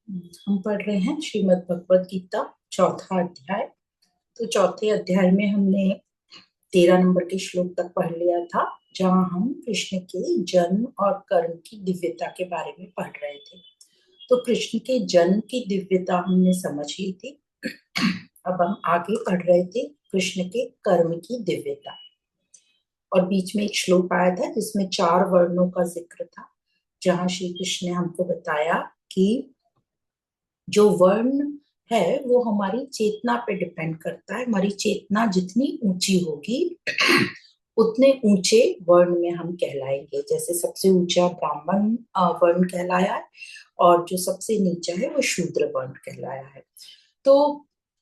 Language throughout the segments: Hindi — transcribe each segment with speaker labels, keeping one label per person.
Speaker 1: हम पढ़ रहे हैं श्रीमद् भगवद गीता चौथा अध्याय। तो चौथे अध्याय में हमने 13 नंबर के श्लोक तक पढ़ लिया था, जहां हम कृष्ण के जन्म और कर्म की दिव्यता के बारे में पढ़ रहे थे। तो कृष्ण के जन्म की दिव्यता हमने समझ ली थी। अब हम आगे पढ़ रहे थे कृष्ण के कर्म की दिव्यता। और बीच में एक श्लोक आया था जिसमें 4 वर्णों का जिक्र था, जहां श्री कृष्ण ने हमको बताया कि जो वर्ण है वो हमारी चेतना पे डिपेंड करता है। हमारी चेतना जितनी ऊंची होगी उतने ऊंचे वर्ण में हम कहलाएंगे। जैसे सबसे ऊंचा ब्राह्मण वर्ण कहलाया है, और जो सबसे नीचा है वो शूद्र वर्ण कहलाया है। तो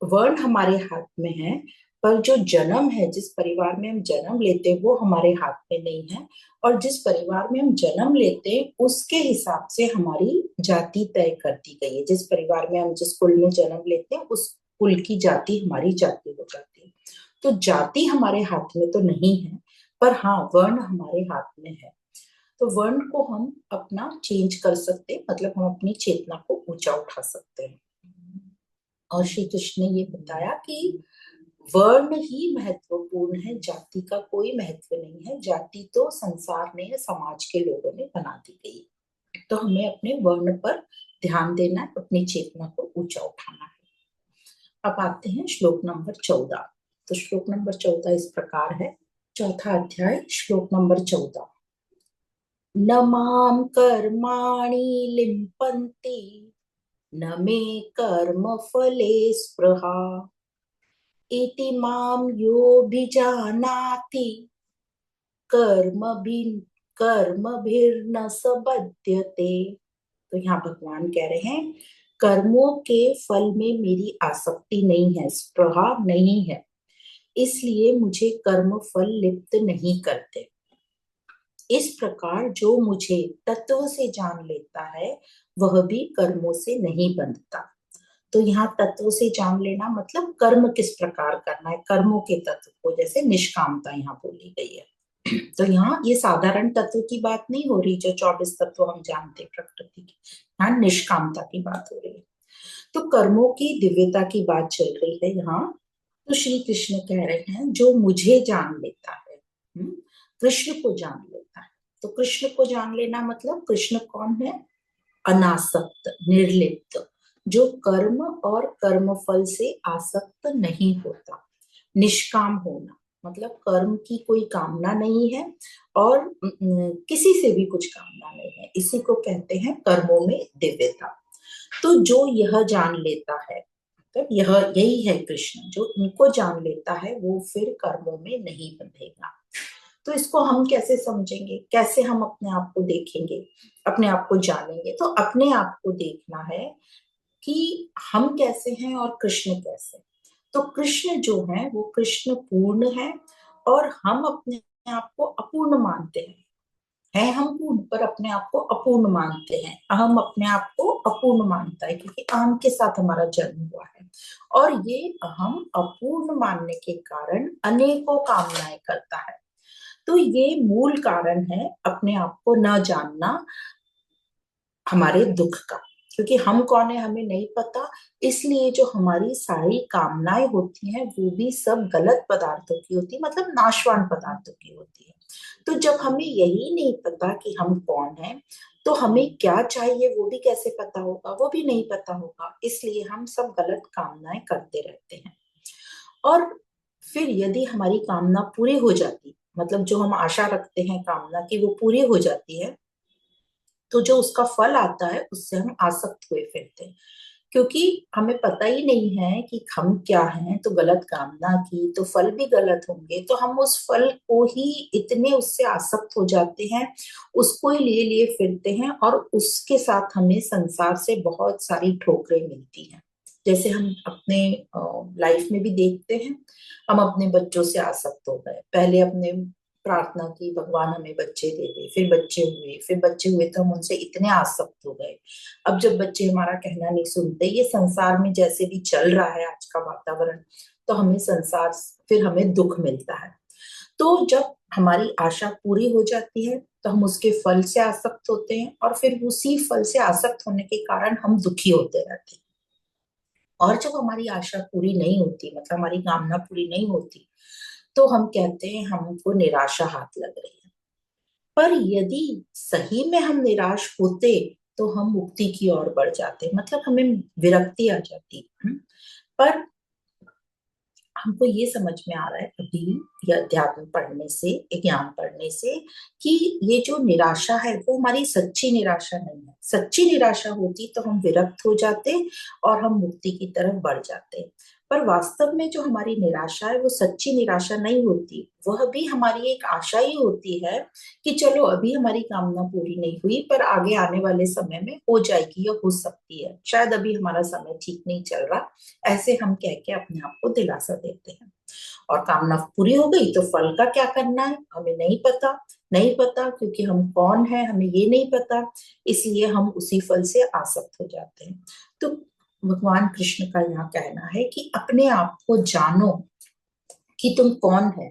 Speaker 1: वर्ण हमारे हाथ में है, पर जो जन्म है, जिस परिवार में हम जन्म लेते हैं वो हमारे हाथ में नहीं है। और जिस परिवार में हम जन्म लेते हैं उसके हिसाब से हमारी जाति तय कर दी गई है। जिस परिवार में हम जिस कुल में जन्म लेते हैं उस कुल की जाति हमारी जाति हो जाती है। तो जाति हमारे हाथ में तो नहीं है, पर हाँ वर्ण हमारे हाथ में है। तो वर्ण को हम अपना चेंज कर सकते हैं, मतलब हम अपनी चेतना को ऊंचा उठा सकते हैं। और श्री कृष्ण ने ये बताया कि वर्ण ही महत्वपूर्ण है, जाति का कोई महत्व नहीं है। जाति तो संसार ने या समाज के लोगों ने बना दी गई। तो हमें अपने वर्ण पर ध्यान देना है, अपनी चेतना को ऊंचा उठाना है। अब आते हैं श्लोक नंबर 14। तो श्लोक नंबर 14 इस प्रकार है, चौथा अध्याय श्लोक नंबर 14। न माम कर्माणि लिम्पन्ति, न मे कर्म फले स्पृहा, इति माम योऽभिजानाति कर्मभिर्न स बध्यते। तो यहाँ भगवान कह रहे हैं, कर्मों के फल में मेरी आसक्ति नहीं है, स्पृहा नहीं है, इसलिए मुझे कर्म फल लिप्त नहीं करते। इस प्रकार जो मुझे तत्व से जान लेता है वह भी कर्मों से नहीं बंधता। तो यहाँ तत्व से जान लेना मतलब कर्म किस प्रकार करना है, कर्मों के तत्व को, जैसे निष्कामता यहाँ बोली गई है। तो यहाँ ये साधारण तत्व की बात नहीं हो रही जो 24 तत्व हम जानते हैं प्रकृति की, यहाँ निष्कामता की बात हो रही है। तो कर्मों की दिव्यता की बात चल रही है यहाँ। तो श्री कृष्ण कह रहे हैं जो मुझे जान लेता है, कृष्ण को जान लेता है। तो कृष्ण को जान लेना मतलब कृष्ण कौन है? अनासक्त, निर्लिप्त, जो कर्म और कर्म फल से आसक्त नहीं होता। निष्काम होना मतलब कर्म की कोई कामना नहीं है और किसी से भी कुछ कामना नहीं है, इसी को कहते हैं कर्मों में दिव्यता। तो जो यह जान लेता है, मतलब यह यही है कृष्ण, जो इनको जान लेता है वो फिर कर्मों में नहीं बंधेगा। तो इसको हम कैसे समझेंगे, कैसे हम अपने आप को देखेंगे, अपने आप को जानेंगे? तो अपने आप को देखना है कि हम कैसे हैं और कृष्ण कैसे। तो कृष्ण जो है वो कृष्ण पूर्ण है, और हम अपने आप को अपूर्ण मानते हैं। है हम पूर्ण, पर अपने आप को अपूर्ण मानते हैं। अहम अपने आप को अपूर्ण मानता है क्योंकि अहम के साथ हमारा जन्म हुआ है, और ये अहम अपूर्ण मानने के कारण अनेकों कामनाएं करता है। तो ये मूल कारण है अपने आप को न जानना, हमारे दुख का। क्योंकि हम कौन है हमें नहीं पता, इसलिए जो हमारी सारी कामनाएं होती हैं वो भी सब गलत पदार्थों की होती है, मतलब नाशवान पदार्थों की होती है। तो जब हमें यही नहीं पता कि हम कौन है, तो हमें क्या चाहिए वो भी कैसे पता होगा? वो भी नहीं पता होगा, इसलिए हम सब गलत कामनाएं करते रहते हैं। और फिर यदि हमारी कामना पूरी हो जाती, मतलब जो हम आशा रखते हैं कामना की वो पूरी हो जाती है, तो जो उसका फल आता है उससे हम आसक्त हुए फिरते हैं। क्योंकि हमें पता ही नहीं है कि हम क्या हैं, तो गलत कामना की तो फल भी गलत होंगे, तो हम उस फल को ही इतने उससे आसक्त हो जाते हैं, उसको ही लिए लिए फिरते हैं, और उसके साथ हमें संसार से बहुत सारी ठोकरें मिलती हैं। जैसे हम अपने लाइफ में भी देखते हैं, हम अपने बच्चों से आसक्त हो गए। पहले अपने प्रार्थना की भगवान हमें बच्चे दे दे, फिर बच्चे हुए, फिर बच्चे हुए तो हम उनसे इतने आसक्त हो गए। अब जब बच्चे हमारा कहना नहीं सुनते, ये संसार में जैसे भी चल रहा है आज का वातावरण, तो हमें संसार, फिर हमें दुख मिलता है। तो जब हमारी आशा पूरी हो जाती है तो हम उसके फल से आसक्त होते हैं, और फिर उसी फल से आसक्त होने के कारण हम दुखी होते रहते हैं। और जब हमारी आशा पूरी नहीं होती, मतलब हमारी कामना पूरी नहीं होती, तो हम कहते हैं हमको निराशा हाथ लग रही है। पर यदि सही में हम निराश होते तो हम मुक्ति की ओर बढ़ जाते, मतलब हमें विरक्ति आ जाती। पर हमको ये समझ में आ रहा है अभी, यह अध्यात्म पढ़ने से, ज्ञान पढ़ने से, कि ये जो निराशा है वो हमारी सच्ची निराशा नहीं है। सच्ची निराशा होती तो हम विरक्त हो जाते और हम मुक्ति की तरफ बढ़ जाते। पर वास्तव में जो हमारी निराशा है वो सच्ची निराशा नहीं होती, वह भी हमारी एक आशा ही होती है कि चलो अभी हमारी कामना पूरी नहीं हुई, पर आगे आने वाले समय में हो जाएगी या हो सकती है, शायद अभी हमारा समय ठीक नहीं चल रहा, ऐसे हम कह के अपने आप को दिलासा देते हैं। और कामना पूरी हो गई तो फल का क्या करना है हमें नहीं पता। नहीं पता क्योंकि हम कौन है हमें ये नहीं पता, इसलिए हम उसी फल से आसक्त हो जाते हैं। तो भगवान कृष्ण का यहाँ कहना है कि अपने आप को जानो कि तुम कौन है,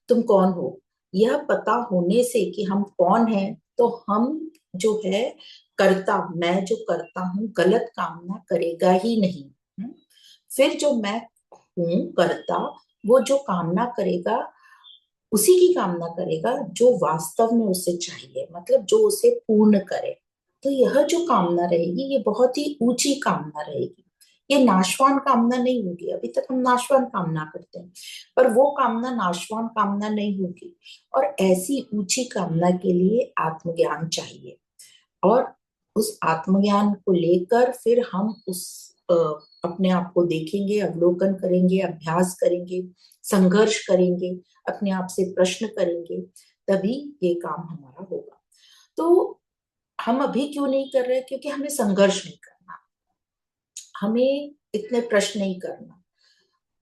Speaker 1: तुम कौन हो। यह पता होने से कि हम कौन है, तो हम जो है करता, मैं जो करता हूँ गलत कामना करेगा ही नहीं। फिर जो मैं हूं करता, वो जो कामना करेगा उसी की कामना करेगा जो वास्तव में उसे चाहिए, मतलब जो उसे पूर्ण करे। तो यह जो कामना रहेगी ये बहुत ही ऊंची कामना रहेगी। ये नाशवान कामना नहीं होगी। अभी तक हम नाशवान कामना करते हैं, पर वो कामना नाशवान कामना नहीं होगी। और ऐसी ऊंची कामना के लिए आत्मज्ञान चाहिए। और उस आत्मज्ञान को लेकर फिर हम उस अपने आप को देखेंगे, अवलोकन करेंगे, अभ्यास करेंगे, संघर्ष करेंगे, अपने आप से प्रश्न करेंगे, तभी ये काम हमारा होगा। तो हम अभी क्यों नहीं कर रहे? क्योंकि हमें संघर्ष नहीं करना, हमें इतने प्रश्न नहीं करना,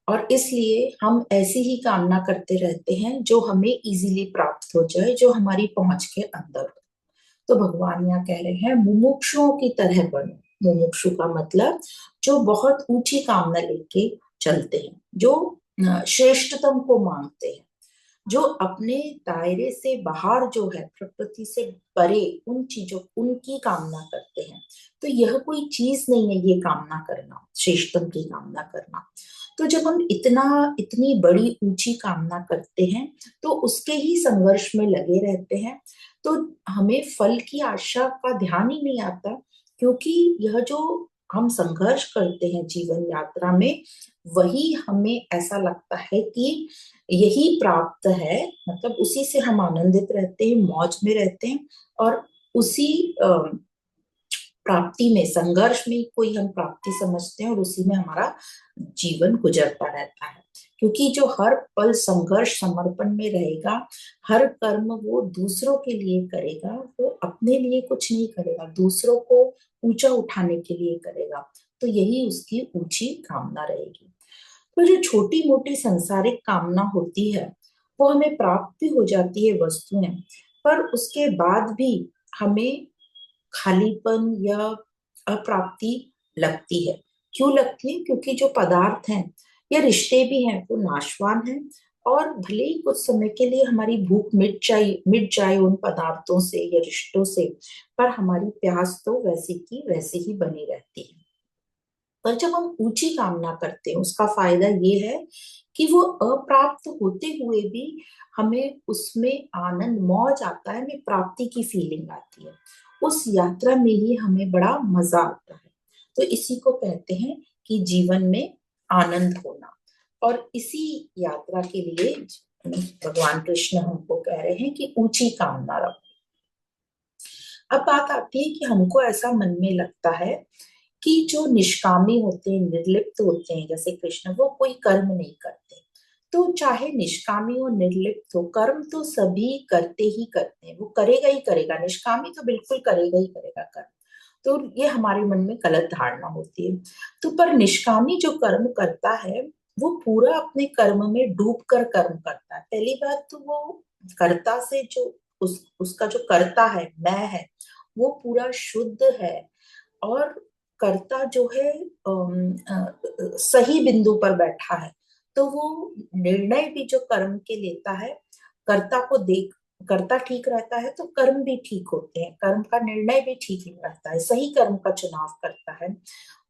Speaker 1: और इसलिए हम ऐसी ही कामना करते रहते हैं जो हमें इजीली प्राप्त हो जाए, जो हमारी पहुंच के अंदर हो। तो भगवान यहाँ कह रहे हैं मुमुक्षुओं की तरह बनो। मुमुक्षु का मतलब जो बहुत ऊंची कामना लेके चलते हैं, जो श्रेष्ठतम को मांगते हैं, जो अपने दायरे से बाहर जो है, प्रकृति से परे उन चीजों उनकी कामना करते हैं। तो यह कोई चीज नहीं है ये कामना करना, श्रेष्ठतम की कामना करना। तो जब हम इतनी बड़ी ऊंची कामना करते हैं तो उसके ही संघर्ष में लगे रहते हैं, तो हमें फल की आशा का ध्यान ही नहीं आता। क्योंकि यह जो हम संघर्ष करते हैं जीवन यात्रा में, वही हमें ऐसा लगता है कि यही प्राप्त है, मतलब उसी से हम आनंदित रहते हैं, मौज में रहते हैं, और उसी प्राप्ति में, संघर्ष में कोई हम प्राप्ति समझते हैं, और उसी में हमारा जीवन गुजरता रहता है। क्योंकि जो हर पल संघर्ष समर्पण में रहेगा, हर कर्म वो दूसरों के लिए करेगा, वो अपने लिए कुछ नहीं करेगा, दूसरों को ऊंचा उठाने के लिए करेगा। तो यही उसकी ऊंची कामना रहेगी। तो जो छोटी मोटी सांसारिक कामना होती है वो हमें प्राप्त भी हो जाती है वस्तुएं, पर उसके बाद भी हमें खालीपन या अप्राप्ति लगती है। क्यों लगती है? क्योंकि जो पदार्थ हैं या रिश्ते भी हैं वो नाशवान हैं, और भले ही कुछ समय के लिए हमारी भूख मिट जाए उन पदार्थों से या रिश्तों से, पर हमारी प्यास तो वैसी की वैसी ही बनी रहती है। पर जब हम ऊंची कामना करते हैं उसका फायदा ये है कि वो अप्राप्त होते हुए भी हमें उसमें आनंद, मौज आता है, हमें प्राप्ति की फीलिंग आती है। उस यात्रा में ही हमें बड़ा मजा आता है। तो इसी को कहते हैं कि जीवन में आनंद होना। और इसी यात्रा के लिए भगवान कृष्ण हमको कह रहे हैं कि ऊंची कामना रखो। अब बात आती है कि हमको ऐसा मन में लगता है कि जो निष्कामी होते हैं, निर्लिप्त होते हैं, जैसे कृष्ण, वो कोई कर्म नहीं करते। तो चाहे निष्कामी हो निर्लिप्त हो, कर्म तो सभी करते ही करते हैं, वो करेगा ही करेगा, निष्कामी तो बिल्कुल करेगा ही करेगा कर्म। तो ये हमारे मन में गलत धारणा होती है। तो पर निष्कामी जो कर्म करता है वो पूरा अपने कर्म में डूब कर कर्म करता है। पहली बात तो वो कर्ता से जो उसका जो कर्ता है, मैं है, वो पूरा शुद्ध है। और कर्ता जो है सही बिंदु पर बैठा है। तो वो निर्णय भी जो कर्म के लेता है, कर्ता को देख, कर्ता ठीक रहता है तो कर्म भी ठीक होते हैं, कर्म का निर्णय भी ठीक रहता है, सही कर्म का चुनाव करता है,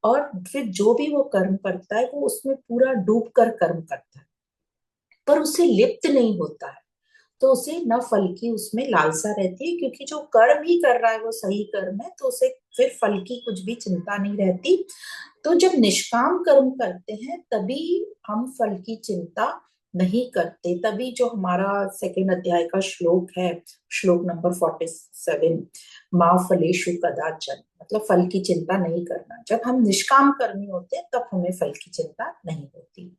Speaker 1: और फिर जो भी वो कर्म करता है वो उसमें पूरा डूब कर कर्म करता है, पर उससे लिप्त नहीं होता है, तो उसे न फल की उसमें लालसा रहती है, क्योंकि जो कर्म ही कर रहा है वो सही कर्म है, तो उसे फिर फल की कुछ भी चिंता नहीं रहती। तो जब निष्काम कर्म करते हैं तभी हम फल की चिंता नहीं करते, तभी जो हमारा सेकेंड अध्याय का श्लोक है, श्लोक नंबर 47, माँ फलेषु कदाचन, मतलब फल की चिंता नहीं करना। जब हम निष्काम कर्मी होते हैं तब हमें फल की चिंता नहीं होती।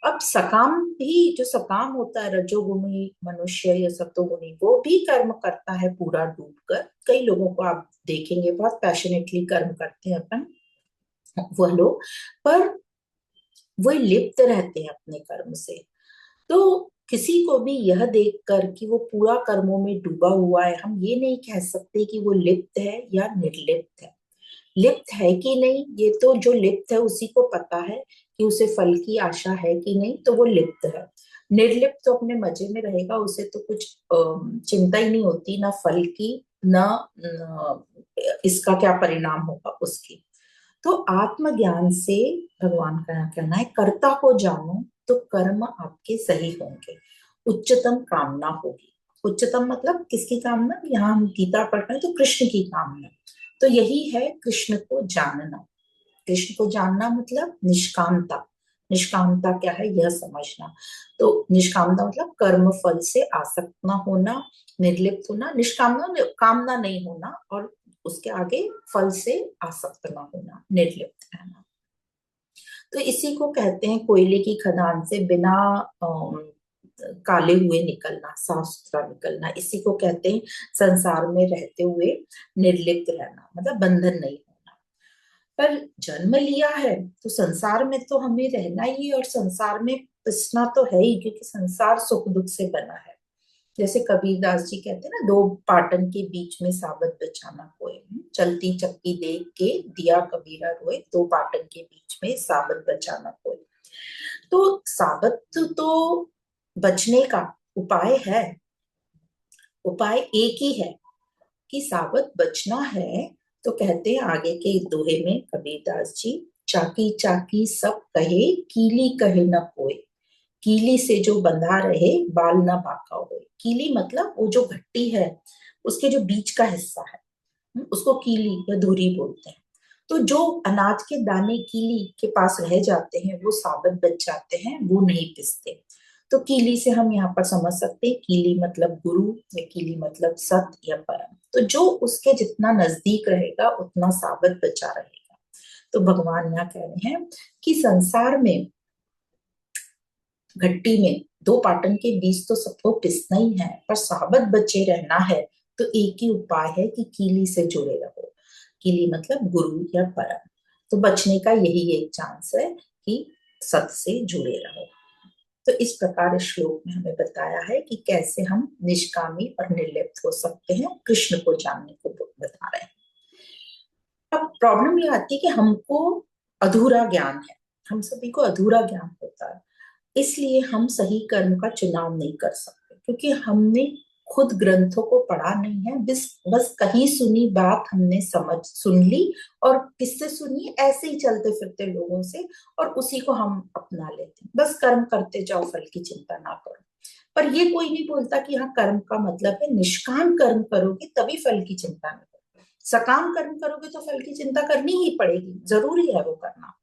Speaker 1: अब सकाम भी, जो सकाम होता है रजोगुणी मनुष्य या सतोगुणी, वो भी कर्म करता है पूरा डूब कर। कई लोगों को आप देखेंगे बहुत पैशनेटली कर्म करते हैं अपन, वह लोग, पर वो लिप्त रहते हैं अपने कर्म से। तो किसी को भी यह देखकर कि वो पूरा कर्मों में डूबा हुआ है, हम ये नहीं कह सकते कि वो लिप्त है या निर्लिप्त है। लिप्त है कि नहीं, ये तो जो लिप्त है उसी को पता है कि उसे फल की आशा है कि नहीं, तो वो लिप्त है। निर्लिप्त तो अपने मजे में रहेगा, उसे तो कुछ चिंता ही नहीं होती, ना फल की, ना इसका क्या परिणाम होगा उसकी। तो आत्मज्ञान से भगवान का कहना है, कर्ता को जानो तो कर्म आपके सही होंगे, उच्चतम कामना होगी। उच्चतम मतलब किसकी कामना, यहाँ हम गीता पढ़ रहे हैं तो कृष्ण की कामना। तो यही है कृष्ण को जानना। कृष्ण को जानना मतलब निष्कामता। निष्कामता क्या है यह समझना। तो निष्कामता मतलब कर्म फल से आसक्त न होना, निर्लिप्त होना, निष्कामना कामना नहीं होना, और उसके आगे फल से आसक्त न होना, निर्लिप्त रहना। तो इसी को कहते हैं कोयले की खदान से बिना काले हुए निकलना, साफ सुथरा निकलना। इसी को कहते हैं संसार में रहते हुए निर्लिप्त रहना, मतलब बंधन नहीं होना। पर जन्म लिया है तो संसार में तो हमें रहना ही है, और संसार में पिसना तो है ही, क्योंकि संसार सुख दुख से बना है। जैसे कबीरदास जी कहते हैं ना, दो पाटन के बीच में साबत बिछाना कोय, चलती चक्की देख के दिया कबीरा रोए, दो पाटन के बीच में साबत बचाना कोय। तो साबत तो बचने का उपाय है, उपाय एक ही है कि साबत बचना है। तो कहते हैं आगे के दोहे में कबीरदास जी, चाकी चाकी सब कहे, कीली कहे न कोई। कीली से जो बंधा रहे, बाल ना बांका होए। कीली मतलब वो जो भट्टी है, उसके जो बीच का हिस्सा है, उसको कीली या धुरी बोलते हैं। तो जो अनाज के दाने कीली के पास रह जाते हैं वो साबत बच जाते हैं, वो नहीं पिसते। तो कीली से हम यहाँ पर समझ सकते हैं, कीली मतलब गुरु, या कीली मतलब सत्य या परम। तो जो उसके जितना नजदीक रहेगा उतना साबत बचा रहेगा। तो भगवान यहाँ कह रहे हैं कि संसार में, घट्टी में दो पाटन के बीच तो सबको पिसना ही है, पर साबत बचे रहना है। तो एक ही उपाय है कि कीली से जुड़े रहो। कीली मतलब गुरु या परम। तो बचने का यही एक चांस है कि सत से जुड़े रहो। तो इस प्रकार इस श्लोक में हमें बताया है कि कैसे हम निष्कामी और निर्लिप्त हो सकते हैं, कृष्ण को जानने को बता रहे हैं। अब प्रॉब्लम ये आती है कि हमको अधूरा ज्ञान है, हम सभी को अधूरा ज्ञान होता है, इसलिए हम सही कर्म का चुनाव नहीं कर सकते, क्योंकि हमने खुद ग्रंथों को पढ़ा नहीं है। बस बस कहीं सुनी बात हमने समझ सुन ली, और किससे सुनी, ऐसे ही चलते फिरते लोगों से, और उसी को हम अपना लेते हैं। बस कर्म करते जाओ, फल की चिंता ना करो। पर ये कोई नहीं बोलता कि हाँ, कर्म का मतलब है निष्काम कर्म करोगे तभी फल की चिंता नहीं करोगे। सकाम कर्म करोगे तो फल की चिंता करनी ही पड़ेगी, जरूरी है वो करना।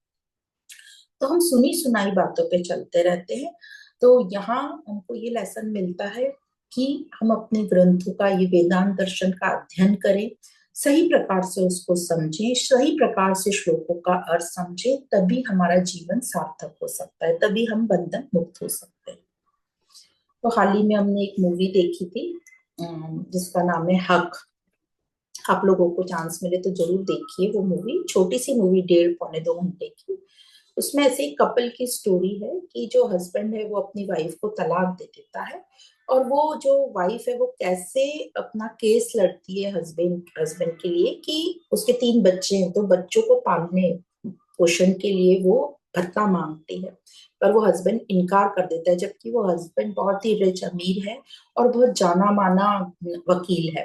Speaker 1: तो हम सुनी सुनाई बातों पे चलते रहते हैं। तो यहाँ हमको ये लेसन मिलता है कि हम अपने ग्रंथों का, ये वेदांत दर्शन का अध्ययन करें, सही प्रकार से उसको समझें, सही प्रकार से श्लोकों का अर्थ समझें, तभी हमारा जीवन सार्थक हो सकता है, तभी हम बंधन मुक्त हो सकते हैं। तो हाल ही में हमने एक मूवी देखी थी जिसका नाम है हक। आप लोगों को चांस मिले तो जरूर देखिए वो मूवी, छोटी सी मूवी, 1.5 पौने 2 घंटे की। उसमें ऐसे एक कपल की स्टोरी है कि जो हस्बैंड है वो अपनी वाइफ को तलाक दे देता है, और वो जो वाइफ है वो कैसे अपना केस लड़ती है हस्बैंड हस्बैंड के लिए, कि उसके 3 बच्चे हैं तो बच्चों को पालने पोषण के लिए वो भत्ता मांगती है। पर वो हस्बैंड इनकार कर देता है, जबकि वो हस्बैंड बहुत ही रिच अमीर है और बहुत जाना माना वकील है।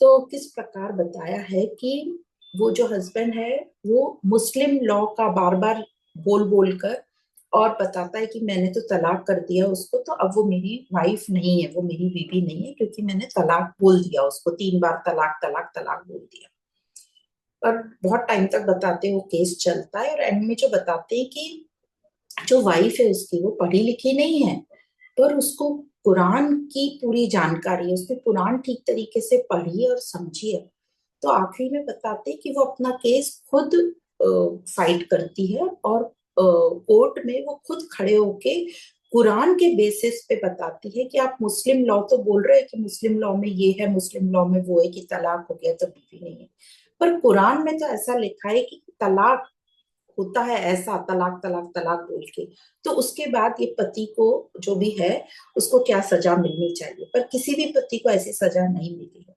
Speaker 1: तो किस प्रकार बताया है कि वो जो हस्बैंड है वो मुस्लिम लॉ का बार बार बोल बोल कर और बताता है कि मैंने तो तलाक कर दिया उसको, तो अब वो मेरी वाइफ नहीं है, वो मेरी बीवी नहीं है, क्योंकि मैंने तलाक बोल दिया उसको, 3 बार तलाक तलाक तलाक बोल दिया। और बहुत टाइम तक बताते हैं, वो केस चलता है और एंड में जो बताते हैं कि जो वाइफ है उसकी वो पढ़ी लिखी नहीं है, पर उसको कुरान की पूरी जानकारी है, उसने कुरान ठीक तरीके से पढ़ी और समझी है। तो आखिरी में बताते हैं कि वो अपना केस खुद फाइट करती है और कोर्ट में वो खुद खड़े होके कुरान के बेसिस पे बताती है कि आप मुस्लिम लॉ तो बोल रहे हैं कि मुस्लिम लॉ में ये है, मुस्लिम लॉ में वो है कि तलाक हो गया तो बीवी नहीं है, पर कुरान में तो ऐसा लिखा है कि तलाक होता है ऐसा, तलाक तलाक तलाक बोल के, तो उसके बाद ये पति को जो भी है उसको क्या सजा मिलनी चाहिए, पर किसी भी पति को ऐसी सजा नहीं मिली है।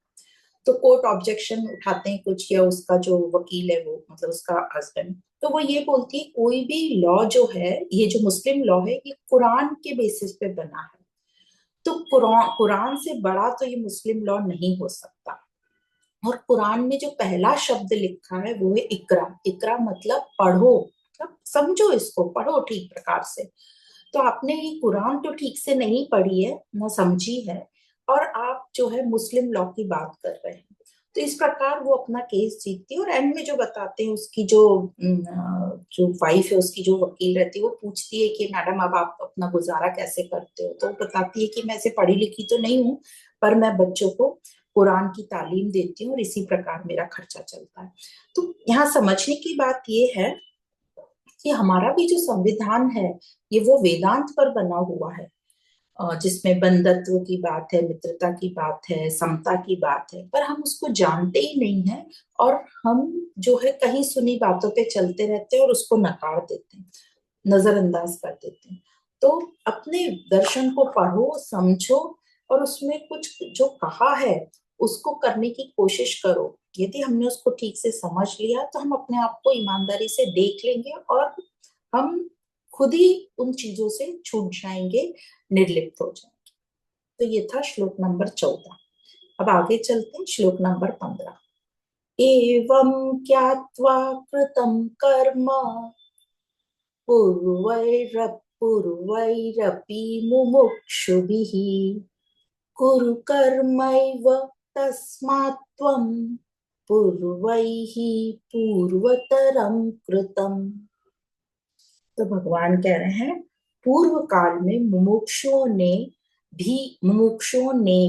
Speaker 1: तो कोर्ट ऑब्जेक्शन उठाते हैं कुछ, या उसका जो वकील है वो मतलब उसका हस्बैंड, तो वो ये बोलती है कोई भी लॉ जो है, ये जो मुस्लिम लॉ है ये कुरान के बेसिस पे बना है, तो कुरान कुरान से बड़ा तो ये मुस्लिम लॉ नहीं हो सकता। और कुरान में जो पहला शब्द लिखा है वो है इकरा। इकरा मतलब पढ़ो, मतलब समझो, इसको पढ़ो ठीक प्रकार से। तो आपने ये कुरान तो ठीक से नहीं पढ़ी है, ना समझी है, और आप जो है मुस्लिम लॉ की बात कर रहे हैं। तो इस प्रकार वो अपना केस जीतती है और एंड में जो बताते हैं उसकी जो वाइफ है उसकी जो वकील रहती है वो पूछती है कि मैडम अब आप अपना गुजारा कैसे करते हो, तो वो बताती है कि मैं ऐसे पढ़ी लिखी तो नहीं हूँ, पर मैं बच्चों को कुरान की तालीम देती हूँ और इसी प्रकार मेरा खर्चा चलता है। तो यहाँ समझने की बात ये है कि हमारा भी जो संविधान है ये वो वेदांत पर बना हुआ है, जिसमें बंधुत्व की बात है, मित्रता की बात है, समता की बात है, पर हम उसको जानते ही नहीं है। और हम जो है कहीं सुनी बातों पे चलते रहते हैं और उसको नकार देते हैं, नजरअंदाज कर देते हैं। तो अपने दर्शन को पढ़ो, समझो, और उसमें कुछ जो कहा है उसको करने की कोशिश करो। यदि हमने उसको ठीक से समझ लिया तो हम अपने आप को ईमानदारी से देख लेंगे और हम खुद ही उन चीजों से छूट जाएंगे, निर्लिप्त हो जाएंगे। तो ये था श्लोक नंबर 14। अब आगे चलते हैं श्लोक नंबर 15। एवं ज्ञात्वा कृतं कर्म पूर्वैरपि मुमुक्षुभिः कुरु कर्मैव तस्मात् त्वं पूर्वैः पूर्वतरं कृतम्। तो भगवान कह रहे हैं पूर्व काल में मुमुक्षुओं ने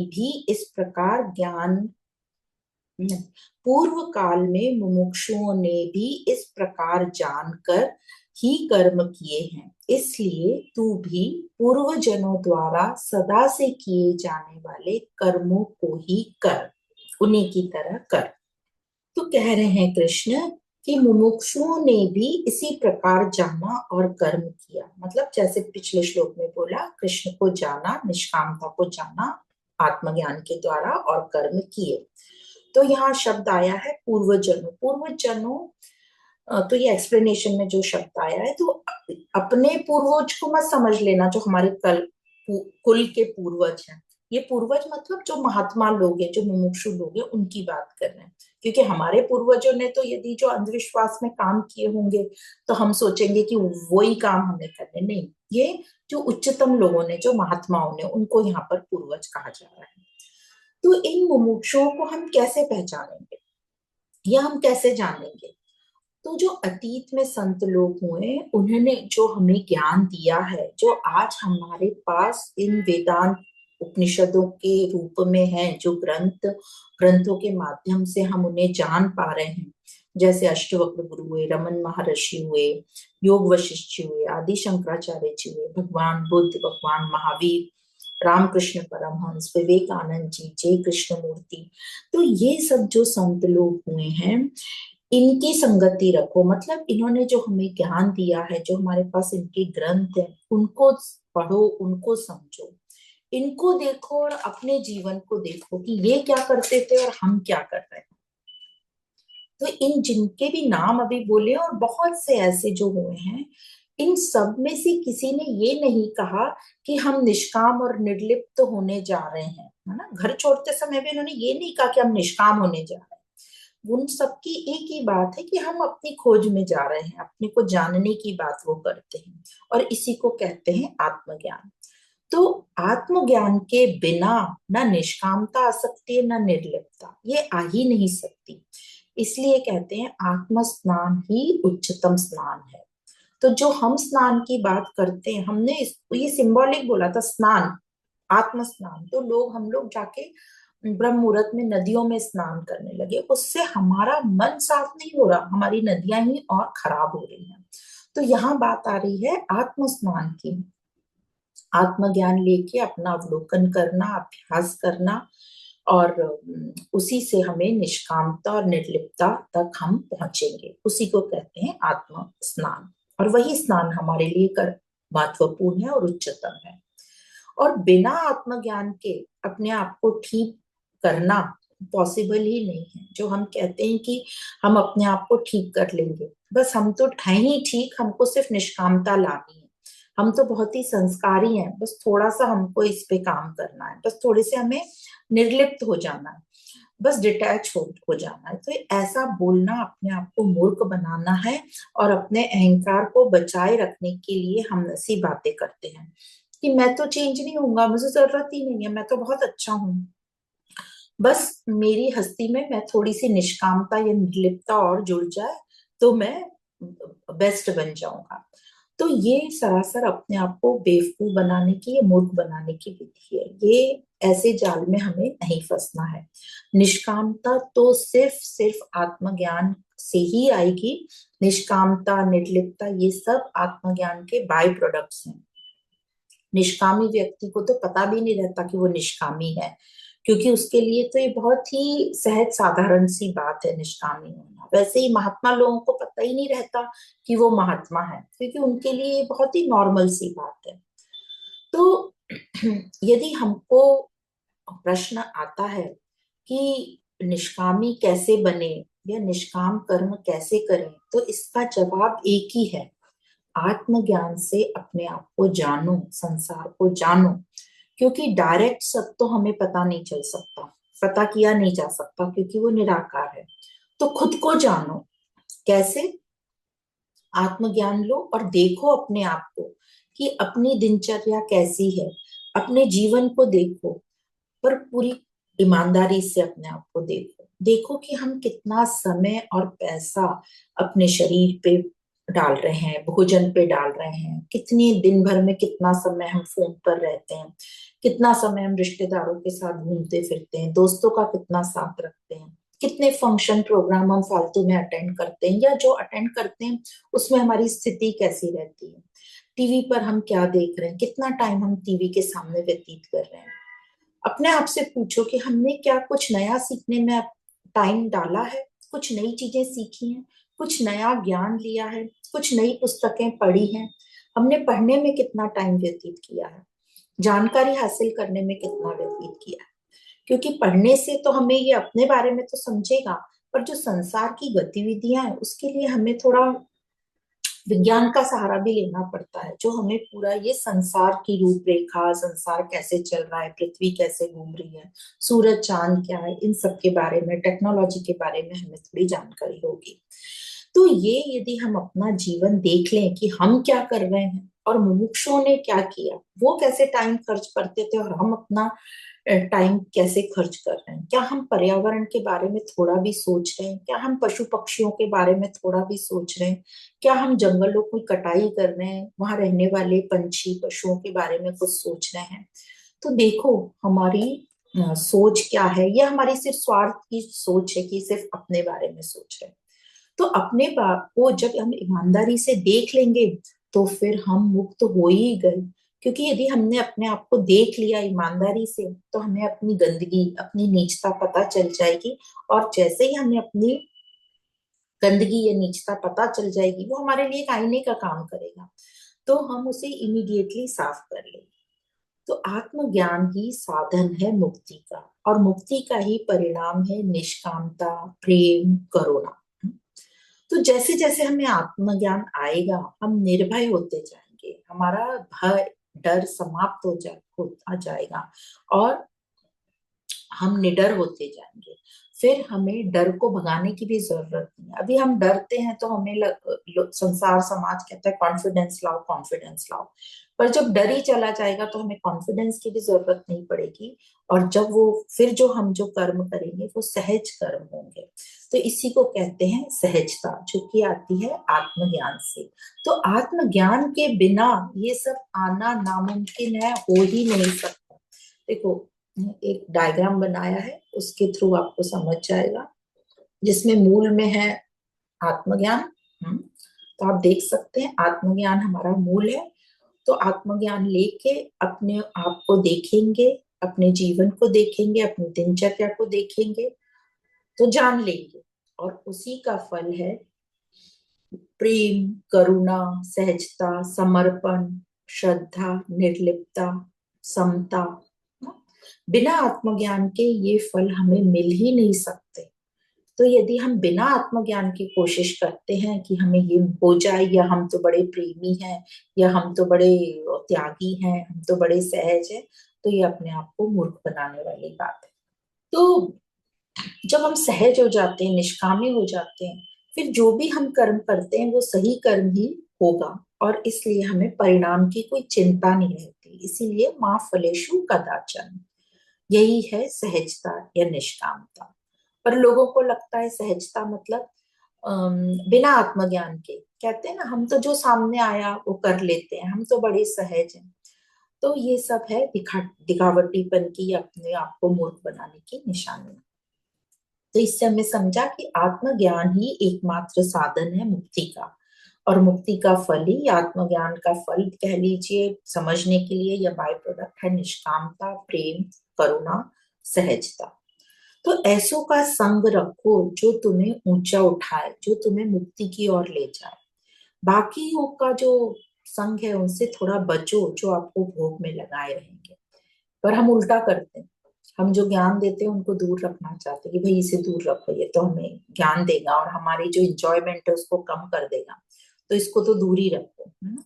Speaker 1: भी इस प्रकार ज्ञान, पूर्व काल में मुमुक्षुओं ने भी इस प्रकार जानकर ही कर्म किए हैं, इसलिए तू भी पूर्व जनों द्वारा सदा से किए जाने वाले कर्मों को ही कर, उन्हीं की तरह कर। तो कह रहे हैं कृष्ण कि मुमुक्षुओं ने भी इसी प्रकार जाना और कर्म किया, मतलब जैसे पिछले श्लोक में बोला, कृष्ण को जाना, निष्कामता को जाना आत्मज्ञान के द्वारा और कर्म किए। तो यहाँ शब्द आया है पूर्वजन्म। पूर्वजन्मों, तो ये एक्सप्लेनेशन में जो शब्द आया है, तो अपने पूर्वज को मत समझ लेना जो हमारे कुल के पूर्वज हैं। ये पूर्वज मतलब जो महात्मा लोग हैं, जो मुमुक्षु लोग हैं, उनकी बात कर रहे हैं। क्योंकि हमारे पूर्वजों ने तो यदि जो अंधविश्वास में काम किए होंगे तो हम सोचेंगे कि वही काम हमें करने, नहीं, ये जो उच्चतम लोगों ने, जो महात्माओं ने, उनको यहाँ पर पूर्वज कहा जा रहा है। तो इन मुमुक्षुओं को हम कैसे पहचानेंगे या हम कैसे जानेंगे? तो जो अतीत में संत लोग हुए उन्होंने जो हमें ज्ञान दिया है, जो आज हमारे पास इन वेदांत उपनिषदों के रूप में है, जो ग्रंथों के माध्यम से हम उन्हें जान पा रहे हैं, जैसे अष्टवक्र गुरु हुए, रमन महर्षि हुए, योग वशिष्ठ जी हुए, आदि शंकराचार्य जी हुए, भगवान बुद्ध, भगवान महावीर, रामकृष्ण परमहंस, विवेकानंद जी, जय कृष्ण मूर्ति। तो ये सब जो संत लोग हुए हैं इनकी संगति रखो, मतलब इन्होंने जो हमें ज्ञान दिया है, जो हमारे पास इनके ग्रंथ है, उनको पढ़ो, उनको समझो, इनको देखो और अपने जीवन को देखो कि ये क्या करते थे और हम क्या कर रहे हैं। तो इन जिनके भी नाम अभी बोले और बहुत से ऐसे जो हुए हैं, इन सब में से किसी ने ये नहीं कहा कि हम निष्काम और निर्लिप्त होने जा रहे हैं, है ना। घर छोड़ते समय भी उन्होंने ये नहीं कहा कि हम निष्काम होने जा रहे हैं। उन सबकी एक ही बात है कि हम अपनी खोज में जा रहे हैं, अपने को जानने की बात वो करते हैं, और इसी को कहते हैं आत्मज्ञान। तो आत्मज्ञान के बिना ना निष्कामता आ सकती है, ना निर्लिप्तता, ये आ ही नहीं सकती। इसलिए कहते हैं आत्म स्नान ही उच्चतम स्नान है। तो जो हम स्नान की बात करते हैं, हमने ये सिंबॉलिक बोला था स्नान, आत्म स्नान, तो हम लोग जाके ब्रह्म मुहूर्त में नदियों में स्नान करने लगे, उससे हमारा मन साफ नहीं हो रहा, हमारी नदियां ही और खराब हो रही हैं। तो यहाँ बात आ रही है आत्म स्नान की, आत्मज्ञान लेके अपना अवलोकन करना, अभ्यास करना, और उसी से हमें निष्कामता और निर्लिप्तता तक हम पहुंचेंगे, उसी को कहते हैं आत्म स्नान। और वही स्नान हमारे लिए कर महत्वपूर्ण है और उच्चतम है। और बिना आत्मज्ञान के अपने आप को ठीक करना पॉसिबल ही नहीं है। जो हम कहते हैं कि हम अपने आप को ठीक कर लेंगे, बस हम तो हैं ही ठीक, हमको सिर्फ निष्कामता लानी है, हम तो बहुत ही संस्कारी हैं, बस थोड़ा सा हमको इस पे काम करना है, बस थोड़े से हमें निर्लिप्त हो जाना है, बस डिटैच हो जाना है। तो ऐसा बोलना अपने आप को मूर्ख बनाना है, और अपने अहंकार को बचाए रखने के लिए हम ऐसी बातें करते हैं कि मैं तो चेंज नहीं होऊंगा, मुझे जरूरत ही नहीं है, मैं तो बहुत अच्छा हूँ, बस मेरी हस्ती में मैं थोड़ी सी निष्कामता या निर्लिप्तता और जुड़ जाए तो मैं बेस्ट बन जाऊंगा। तो ये सरासर अपने आप को बेवकूफ बनाने की या मूर्ख बनाने की विधि है। ये ऐसे जाल में हमें नहीं फंसना है। निष्कामता तो सिर्फ सिर्फ आत्मज्ञान से ही आएगी। निष्कामता, निर्लिप्तता, ये सब आत्मज्ञान के बाय प्रोडक्ट्स हैं। निष्कामी व्यक्ति को तो पता भी नहीं रहता कि वो निष्कामी है, क्योंकि उसके लिए तो ये बहुत ही सहज साधारण सी बात है निष्कामी होना। वैसे ही महात्मा लोगों को पता ही नहीं रहता कि वो महात्मा है, क्योंकि उनके लिए ये बहुत ही नॉर्मल सी बात है। तो यदि हमको प्रश्न आता है कि निष्कामी कैसे बने या निष्काम कर्म कैसे करें, तो इसका जवाब एक ही है, आत्मज्ञान से अपने आप को जानो, संसार को जानो। क्योंकि डायरेक्ट सब तो हमें पता नहीं चल सकता, पता किया नहीं जा सकता, क्योंकि वो निराकार है। तो खुद को जानो। कैसे? आत्मज्ञान लो और देखो अपने आप को कि अपनी दिनचर्या कैसी है, अपने जीवन को देखो, पर पूरी ईमानदारी से अपने आप को देखो। देखो कि हम कितना समय और पैसा अपने शरीर पे डाल रहे हैं, भोजन पे डाल रहे हैं, कितनी दिन भर में कितना समय हम फोन पर रहते हैं, कितना समय हम रिश्तेदारों के साथ घूमते फिरते हैं, दोस्तों का कितना साथ रखते हैं, कितने फंक्शन प्रोग्राम हम फालतू में अटेंड करते हैं, या जो अटेंड करते हैं उसमें हमारी स्थिति कैसी रहती है, टीवी पर हम क्या देख रहे हैं, कितना टाइम हम टीवी के सामने व्यतीत कर रहे हैं। अपने आप से पूछो कि हमने क्या कुछ नया सीखने में टाइम डाला है, कुछ नई चीजें सीखी हैं, कुछ नया ज्ञान लिया है, कुछ नई पुस्तकें पढ़ी हैं, हमने पढ़ने में कितना टाइम व्यतीत किया है, जानकारी हासिल करने में कितना व्यतीत किया है। क्योंकि पढ़ने से तो हमें ये अपने बारे में तो समझेगा, पर जो संसार की गतिविधियां हैं उसके लिए हमें थोड़ा विज्ञान का सहारा भी लेना पड़ता है, जो हमें पूरा ये संसार की रूपरेखा, संसार कैसे चल रहा है, पृथ्वी कैसे घूम रही है, सूरज चांद क्या है, इन सब के बारे में, टेक्नोलॉजी के बारे में हमें थोड़ी जानकारी होगी। तो ये यदि हम अपना जीवन देख लें कि हम क्या कर रहे हैं और मुमुक्षुओं ने क्या किया, वो कैसे टाइम खर्च करते थे और हम अपना टाइम कैसे खर्च कर रहे हैं, क्या हम पर्यावरण के बारे में थोड़ा भी सोच रहे हैं, क्या हम पशु पक्षियों के बारे में थोड़ा भी सोच रहे हैं, क्या हम जंगलों की कटाई कर रहे हैं, वहां रहने वाले पंछी पशुओं के बारे में कुछ सोच रहे हैं। तो देखो हमारी सोच क्या है, यह हमारी सिर्फ स्वार्थ की सोच है कि सिर्फ अपने बारे में सोच रहे हैं। तो अपने बाप को जब हम ईमानदारी से देख लेंगे तो फिर हम मुक्त हो ही गए। क्योंकि यदि हमने अपने आप को देख लिया ईमानदारी से तो हमें अपनी गंदगी, अपनी नीचता पता चल जाएगी, और जैसे ही हमें अपनी गंदगी या नीचता पता चल जाएगी, वो हमारे लिए एक आईने का काम करेगा, तो हम उसे इमीडिएटली साफ कर लेंगे। तो आत्मज्ञान ही साधन है मुक्ति का, और मुक्ति का ही परिणाम है निष्कामता, प्रेम, करुणा। तो तो जैसे जैसे हमें आत्मज्ञान आएगा, हम निर्भय होते जाएंगे, हमारा भय डर समाप्त होता जाएगा और हम निडर होते जाएंगे। फिर हमें डर को भगाने की भी जरूरत नहीं है। अभी हम डरते हैं तो हमें संसार समाज कहता है कॉन्फिडेंस लाओ, कॉन्फिडेंस लाओ। पर जब डर ही चला जाएगा तो हमें कॉन्फिडेंस की भी जरूरत नहीं पड़ेगी। और जब वो फिर जो हम जो कर्म करेंगे वो सहज कर्म होंगे। तो इसी को कहते हैं सहजता, जो कि आती है आत्मज्ञान से। तो आत्मज्ञान के बिना ये सब आना नामुमकिन है, हो ही नहीं सकता। देखो, एक डायग्राम बनाया है, उसके थ्रू आपको समझ जाएगा, जिसमें मूल में है आत्मज्ञान। तो आप देख सकते हैं आत्मज्ञान हमारा मूल है। तो आत्मज्ञान लेके अपने आप को देखेंगे, अपने जीवन को देखेंगे, अपनी दिनचर्या को देखेंगे, तो जान लेंगे। और उसी का फल है प्रेम, करुणा, सहजता, समर्पण, श्रद्धा, निर्लिप्तता, समता। बिना आत्मज्ञान के ये फल हमें मिल ही नहीं सकते। तो यदि हम बिना आत्मज्ञान की कोशिश करते हैं कि हमें ये हो जाए, या हम तो बड़े प्रेमी हैं, या हम तो बड़े त्यागी हैं, हम तो बड़े सहज हैं, तो ये अपने आप को मूर्ख बनाने वाली बात है। तो जब हम सहज हो जाते हैं, निष्कामी हो जाते हैं, फिर जो भी हम कर्म करते हैं वो सही कर्म ही होगा। और इसलिए हमें परिणाम की कोई चिंता नहीं रहती। इसीलिए माँ फलेषु कदाचन, यही है सहजता या निष्कामता। पर लोगों को लगता है सहजता मतलब बिना आत्मज्ञान के कहते हैं ना, हम तो जो सामने आया वो कर लेते हैं, हम तो बड़े सहज हैं। तो ये सब है दिखावटीपन की, अपने आप को मूर्ख बनाने की निशानी। तो इससे हमने समझा कि आत्मज्ञान ही एकमात्र साधन है मुक्ति का। और मुक्ति का फल ही, आत्मज्ञान का फल कह लीजिए समझने के लिए, या बाय प्रोडक्ट है निष्कामता, प्रेम, करुणा, सहजता। तो ऐसों का संग रखो जो तुम्हें ऊंचा उठाए, जो तुम्हें मुक्ति की ओर ले जाए। बाकियों का जो संग है उनसे थोड़ा बचो, जो आपको भोग में लगाए रहेंगे। पर हम उल्टा करते हैं, हम जो ज्ञान देते हैं उनको दूर रखना चाहते हैं कि भाई इसे दूर रखो, ये तो हमें ज्ञान देगा और हमारी जो इंजॉयमेंट है उसको कम कर देगा, तो इसको तो दूर ही रखो, है ना।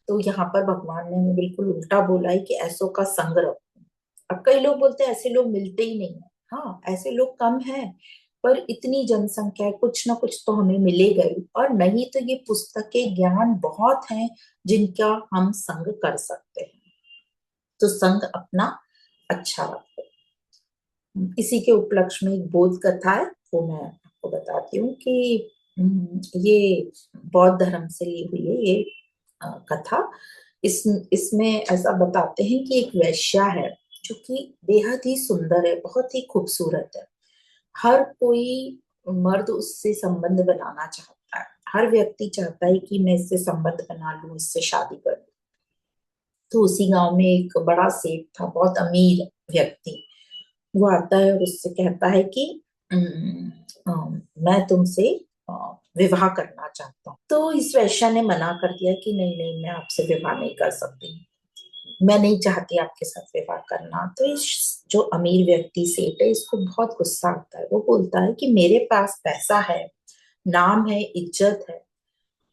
Speaker 1: तो यहाँ पर भगवान ने हमें बिल्कुल उल्टा बोला है कि ऐसों का संग रखो। अब कई लोग बोलते हैं ऐसे लोग मिलते ही नहीं है। हाँ, ऐसे लोग कम हैं, पर इतनी जनसंख्या है, कुछ ना कुछ तो हमें मिलेगा ही। और नहीं तो ये पुस्तकें ज्ञान बहुत हैं जिनका हम संग कर सकते हैं। तो संग अपना अच्छा रखो। इसी के उपलक्ष्य में एक बोध कथा है, वो मैं आपको बताती हूँ कि ये बौद्ध धर्म से ली हुई है ये कथा। इसमें ऐसा बताते हैं कि एक वैश्या है जो कि बेहद ही सुंदर है, बहुत ही खूबसूरत है। हर कोई मर्द उससे संबंध बनाना चाहता है, हर व्यक्ति चाहता है कि मैं इससे संबंध बना लूं, इससे शादी कर लूं। तो उसी गांव में एक बड़ा सेठ था, बहुत अमीर व्यक्ति। वो आता है और उससे कहता है कि मैं तुमसे विवाह करना चाहता हूँ। तो इस वैश्या ने मना कर दिया कि नहीं नहीं, मैं आपसे विवाह नहीं कर सकती, मैं नहीं चाहती आपके साथ विवाह करना। तो इस जो अमीर व्यक्ति सेठ है, इसको बहुत गुस्सा आता है। वो बोलता है कि मेरे पास पैसा है, नाम है, इज्जत है,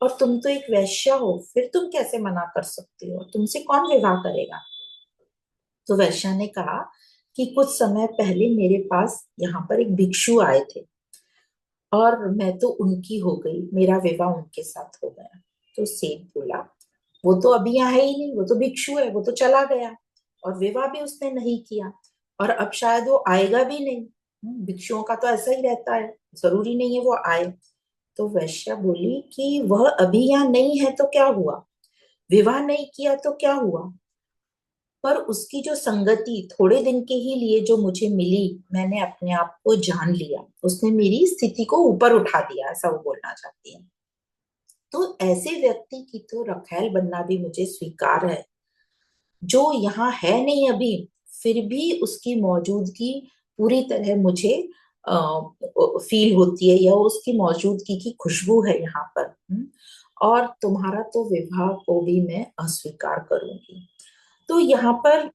Speaker 1: और तुम तो एक वैश्या हो, फिर तुम कैसे मना कर सकती हो, तुमसे कौन विवाह करेगा। तो वैश्या ने कहा कि कुछ समय पहले मेरे पास यहाँ पर एक भिक्षु आए थे, और मैं तो उनकी हो गई, मेरा विवाह उनके साथ हो गया। तो सेठ बोला, वो तो अभी यहाँ है ही नहीं, वो तो भिक्षु है, वो तो चला गया, और विवाह भी उसने नहीं किया, और अब शायद वो आएगा भी नहीं। भिक्षुओं का तो ऐसा ही रहता है, जरूरी नहीं है वो आए। तो वैश्या बोली कि वह अभी यहाँ नहीं है तो क्या हुआ, विवाह नहीं किया तो क्या हुआ, पर उसकी जो संगति थोड़े दिन के ही लिए जो मुझे मिली, मैंने अपने आप को जान लिया, उसने मेरी स्थिति को ऊपर उठा दिया, ऐसा वो बोलना चाहती है। तो ऐसे व्यक्ति की तो रखैल बनना भी मुझे स्वीकार है, जो यहाँ है नहीं अभी, फिर भी उसकी मौजूदगी पूरी तरह मुझे फील होती है, या उसकी मौजूदगी की खुशबू है यहाँ पर। और तुम्हारा तो विवाह को भी मैं अस्वीकार करूंगी। तो यहाँ पर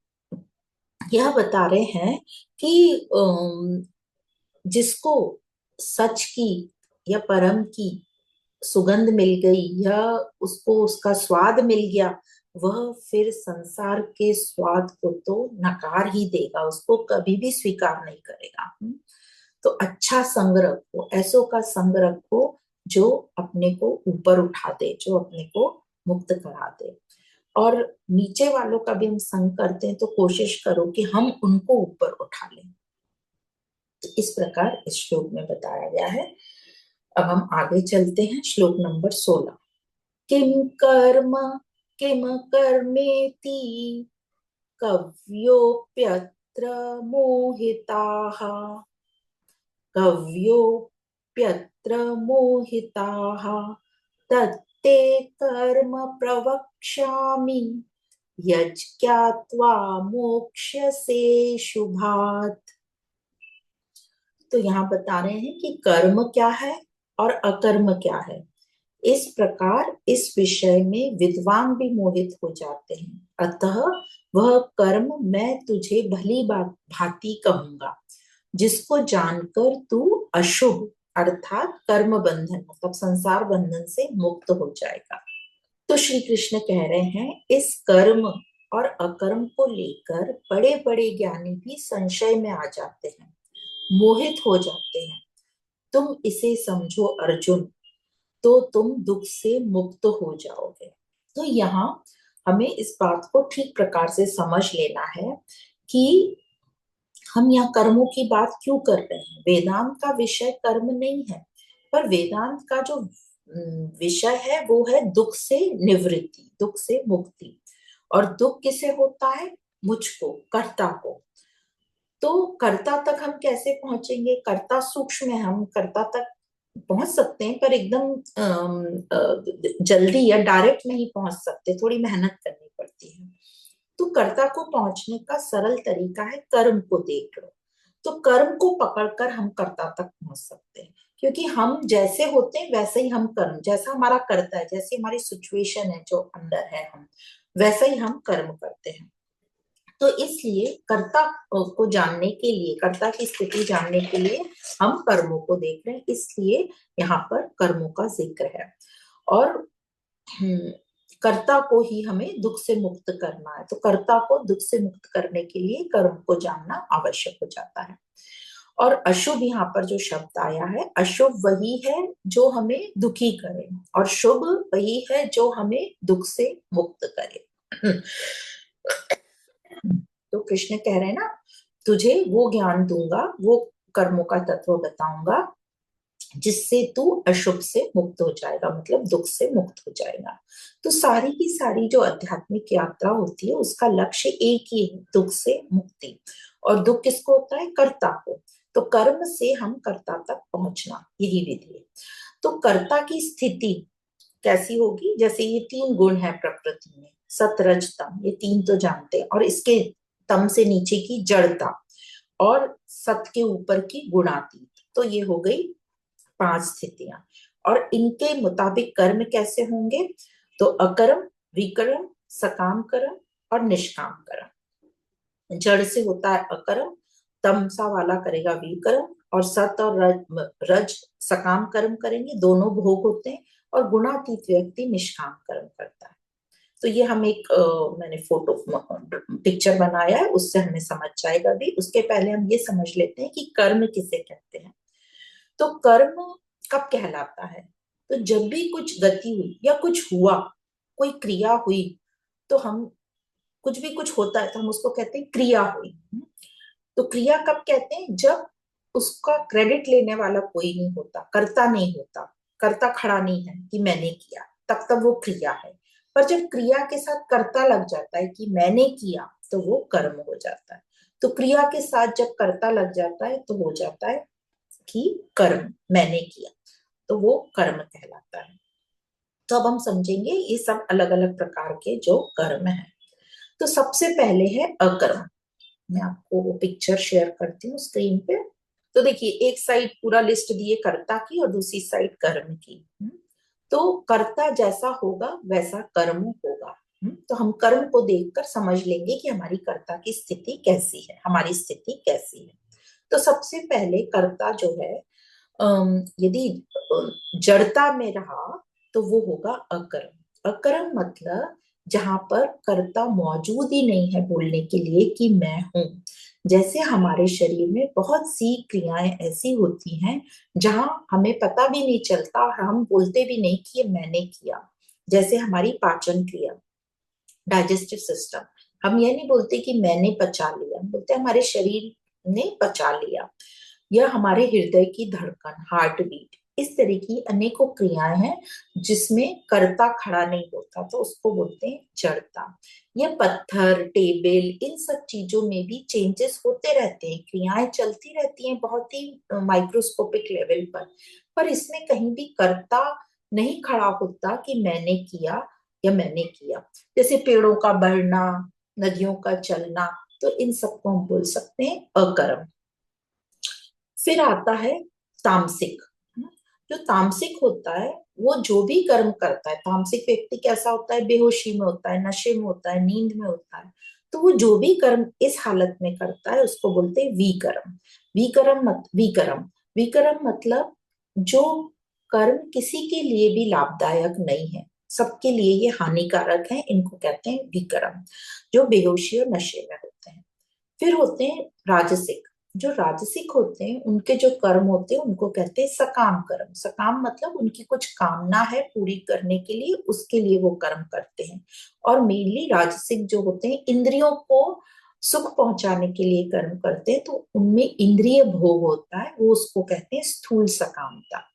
Speaker 1: यह बता रहे हैं कि जिसको सच की या परम की सुगंध मिल गई या उसको उसका स्वाद मिल गया, वह फिर संसार के स्वाद को तो नकार ही देगा, उसको कभी भी स्वीकार नहीं करेगा। तो अच्छा संग रखो, ऐसो का संग रखो जो अपने को ऊपर उठा दे, जो अपने को मुक्त करा दे। और नीचे वालों का भी हम संग करते हैं तो कोशिश करो कि हम उनको ऊपर उठा लें। तो इस प्रकार इस श्लोक में बताया गया है। अब हम आगे चलते हैं, श्लोक नंबर 16। किम कर्म किम कर्मेति कव्योप्यत्र मोहिताः, कव्योप्यत्र मोहिताः तत्ते कर्म प्रवक्ष्यामि यज्ञात्वा मोक्ष्यसे शुभात्। तो यहाँ बता रहे हैं कि कर्म क्या है और अकर्म क्या है। इस प्रकार इस विषय में विद्वान भी मोहित हो जाते हैं, अतः वह कर्म मैं तुझे भली भांति कहूंगा, जिसको जानकर तू अशुभ अर्थात कर्म बंधन मतलब संसार बंधन से मुक्त हो जाएगा। तो श्री कृष्ण कह रहे हैं इस कर्म और अकर्म को लेकर बड़े बड़े ज्ञानी भी संशय में आ जाते हैं, मोहित हो जाते हैं। तुम इसे समझो अर्जुन, तो तुम दुख से मुक्त हो जाओगे। तो यहाँ हमें इस बात को ठीक प्रकार से समझ लेना है कि हम यहाँ कर्मों की बात क्यों कर रहे हैं। वेदांत का विषय कर्म नहीं है, पर वेदांत का जो विषय है वो है दुख से निवृत्ति, दुख से मुक्ति। और दुख किसे होता है? मुझको, कर्ता को। तो कर्ता तक हम कैसे पहुंचेंगे? कर्ता सूक्ष्म है, हम कर्ता तक पहुंच सकते हैं पर एकदम जल्दी या डायरेक्ट नहीं पहुंच सकते, थोड़ी मेहनत करनी पड़ती है। तो कर्ता को पहुंचने का सरल तरीका है कर्म को देख लो। तो कर्म को पकड़कर हम कर्ता तक पहुंच सकते हैं, क्योंकि हम जैसे होते हैं वैसे ही हम कर्म, जैसा हमारा कर्ता है, जैसी हमारी सिचुएशन है जो अंदर है, हम वैसा ही हम कर्म करते हैं। तो इसलिए कर्ता को जानने के लिए, कर्ता की स्थिति जानने के लिए हम कर्मों को देख रहे हैं, इसलिए यहाँ पर कर्मों का जिक्र है। और कर्ता को ही हमें दुख से मुक्त करना है, तो कर्ता को दुख से मुक्त करने के लिए कर्म को जानना आवश्यक हो जाता है। और अशुभ यहाँ पर जो शब्द आया है, अशुभ वही है जो हमें दुखी करे और शुभ वही है जो हमें दुख से मुक्त करे। तो कृष्ण कह रहे हैं ना, तुझे वो ज्ञान दूंगा, वो कर्मों का तत्व बताऊंगा जिससे तू अशुभ से मुक्त हो जाएगा, मतलब दुख से मुक्त हो जाएगा। तो सारी की सारी जो आध्यात्मिक यात्रा होती है उसका लक्ष्य एक ही है, दुख से मुक्ति। और दुख किसको होता है? कर्ता को। तो कर्म से हम कर्ता तक पहुंचना, यही विधि है। तो कर्ता की स्थिति कैसी होगी? जैसे ये तीन गुण है प्रकृति में, सत रज तम, ये तीन तो जानते हैं, और इसके तम से नीचे की जड़ता, और सत के ऊपर की गुणातीत। तो ये हो गई 5 स्थितियां। और इनके मुताबिक कर्म कैसे होंगे? तो अकर्म, विकर्म, सकाम कर्म और निष्काम कर्म। जड़ से होता है अकर्म, तमसा वाला करेगा विकर्म, और सत और रज सकाम कर्म करेंगे, दोनों भोग होते हैं। और गुणातीत व्यक्ति निष्काम कर्म करता है। तो ये हम एक मैंने फोटो पिक्चर बनाया है, उससे हमें समझ जाएगा भी। उसके पहले हम ये समझ लेते हैं कि कर्म किसे कहते हैं। तो कर्म कब कहलाता है? तो जब भी कुछ गति हुई या कुछ हुआ, कोई क्रिया हुई, तो हम, कुछ भी कुछ होता है तो हम उसको कहते हैं क्रिया हुई। तो क्रिया कब कहते हैं? जब उसका क्रेडिट लेने वाला कोई नहीं होता, कर्ता नहीं होता, कर्ता खड़ा नहीं है कि मैंने किया, तब तक वो क्रिया है। पर जब क्रिया के साथ कर्ता लग जाता है कि मैंने किया, तो वो कर्म हो जाता है। तो क्रिया के साथ जब कर्ता लग जाता है तो हो जाता है कि कर्म, मैंने किया, तो वो कर्म कहलाता है। तो अब हम समझेंगे ये सब अलग अलग प्रकार के जो कर्म है। तो सबसे पहले है अकर्म। मैं आपको वो पिक्चर शेयर करती हूँ स्क्रीन पे। तो देखिए, एक साइड पूरा लिस्ट दिए कर्ता की और दूसरी साइड कर्म की। तो कर्ता जैसा होगा वैसा कर्म होगा। तो हम कर्म को देखकर समझ लेंगे कि हमारी कर्ता की स्थिति कैसी है, हमारी स्थिति कैसी है। तो सबसे पहले कर्ता जो है यदि जड़ता में रहा तो वो होगा अकर्म। अकर्म मतलब जहां पर कर्ता मौजूद ही नहीं है बोलने के लिए कि मैं हूं। जैसे हमारे शरीर में बहुत सी क्रियाएं ऐसी होती हैं जहां हमें पता भी नहीं चलता और हम बोलते भी नहीं कि ये मैंने किया। जैसे हमारी पाचन क्रिया, डाइजेस्टिव सिस्टम, हम ये नहीं बोलते कि मैंने पचा लिया, हम बोलते हमारे शरीर ने पचा लिया। यह हमारे हृदय की धड़कन, हार्ट बीट, इस तरह की अनेकों क्रियाएं हैं जिसमें कर्ता खड़ा नहीं होता, तो उसको बोलते हैं जड़ता। यह पत्थर, टेबल, इन सब चीजों में भी चेंजेस होते रहते हैं, क्रियाएं चलती रहती हैं बहुत ही माइक्रोस्कोपिक लेवल पर इसमें कहीं भी कर्ता नहीं खड़ा होता कि मैंने किया या मैंने किया। जैसे पेड़ों का बढ़ना, नदियों का चलना, तो इन सबको हम बोल सकते हैं अकर्म। फिर आता है तामसिक। जो तामसिक होता है वो जो भी कर्म करता है, तामसिक व्यक्ति कैसा होता है, बेहोशी में होता है, नशे में होता है, नींद में होता है, तो वो जो भी कर्म इस हालत में करता है उसको बोलते हैं विकर्म। विकर्म मतलब जो कर्म किसी के लिए भी लाभदायक नहीं है, सबके लिए ये हानिकारक है, इनको कहते हैं विकर्म, जो बेहोशी और नशे में होते हैं। फिर होते हैं राजसिक। जो राजसिक होते हैं उनके जो कर्म होते हैं उनको कहते हैं सकाम कर्म। सकाम मतलब उनकी कुछ कामना है पूरी करने के लिए, उसके लिए वो कर्म करते हैं। और मेनली राजसिक जो होते हैं इंद्रियों को सुख पहुंचाने के लिए कर्म करते हैं, तो उनमें इंद्रिय भोग होता है, वो उसको कहते हैं स्थूल सकामता।